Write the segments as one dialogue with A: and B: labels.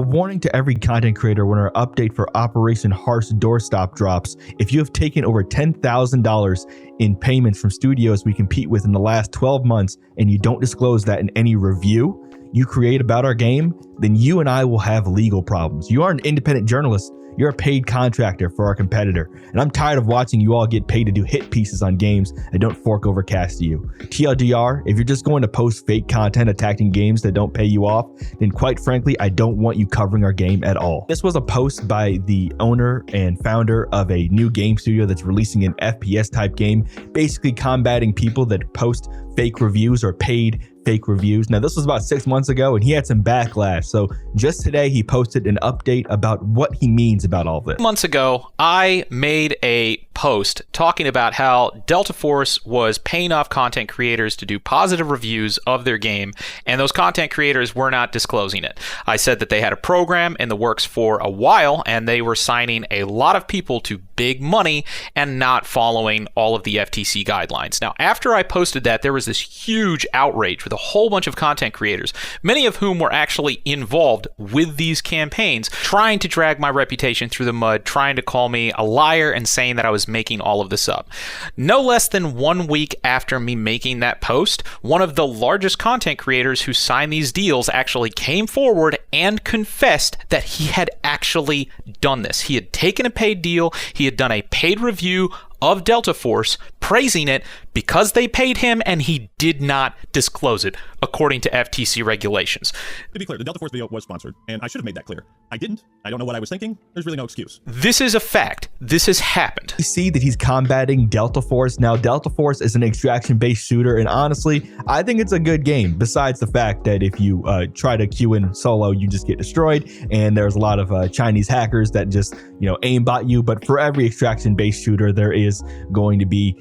A: A warning to every content creator when our update for Operation Harsh Doorstop drops. If you have taken over $10,000 in payments from studios we compete with in the last 12 months and you don't disclose that in any review you create about our game, then you and I will have legal problems. You are an independent journalist. You're a paid contractor for our competitor, and I'm tired of watching you all get paid to do hit pieces on games that don't fork over cash to you. TLDR, if you're just going to post fake content attacking games that don't pay you off, then quite frankly, I don't want you covering our game at all. This was a post by the owner and founder of a new game studio that's releasing an FPS type game, basically combating people that post fake reviews or paid fake reviews. Now, this was about 6 months ago and he had some backlash. So just today he posted an update about what he means about all this.
B: Months ago, I made a post talking about how Delta Force was paying off content creators to do positive reviews of their game, and those content creators were not disclosing it. I said that they had a program in the works for a while and they were signing a lot of people to big money and not following all of the FTC guidelines. Now, after I posted that, there was this huge outrage with a whole bunch of content creators, many of whom were actually involved with these campaigns, trying to drag my reputation through the mud, trying to call me a liar and saying that I was making all of this up. No less than 1 week after me making that post, one of the largest content creators who signed these deals actually came forward and confessed that he had actually done this. He had taken a paid deal, he had done a paid review of Delta Force, praising it because they paid him, and he did not disclose it, according to FTC regulations.
C: To be clear, the Delta Force video was sponsored, and I should have made that clear. I didn't. I don't know what I was thinking. There's really no excuse.
B: This is a fact. This has happened.
A: You see that he's combating Delta Force. Now, Delta Force is an extraction-based shooter, and honestly, I think it's a good game, besides the fact that if you try to queue in solo, you just get destroyed, and there's a lot of Chinese hackers that just, aimbot you. But for every extraction-based shooter, there is going to be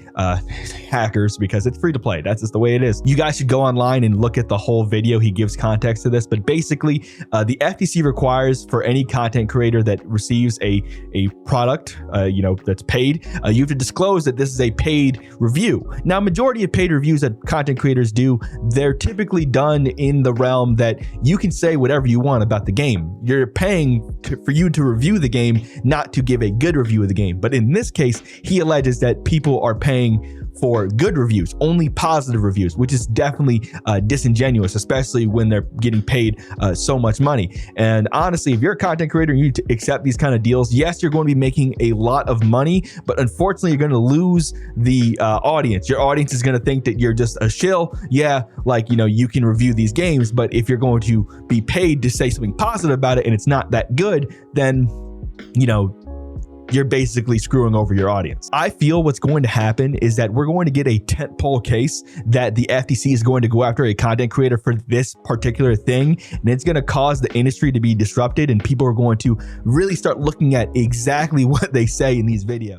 A: hackers because it's free to play. That's just the way it is. You guys should go online and look at the whole video. He gives context to this, but basically the FTC requires for any content creator that receives a product, that's paid, you have to disclose that this is a paid review. Now, majority of paid reviews that content creators do, they're typically done in the realm that you can say whatever you want about the game. You're paying for you to review the game, not to give a good review of the game. But in this case, he alleges that people are paying for good reviews, only positive reviews, which is definitely disingenuous, especially when they're getting paid so much money. And honestly, if you're a content creator and you need to accept these kind of deals, yes, you're going to be making a lot of money, but unfortunately, you're going to lose the audience. Your audience is going to think that you're just a shill. Yeah, you can review these games, but if you're going to be paid to say something positive about it and it's not that good, then, you're basically screwing over your audience. I feel what's going to happen is that we're going to get a tentpole case that the FTC is going to go after a content creator for this particular thing, and it's going to cause the industry to be disrupted, and people are going to really start looking at exactly what they say in these videos.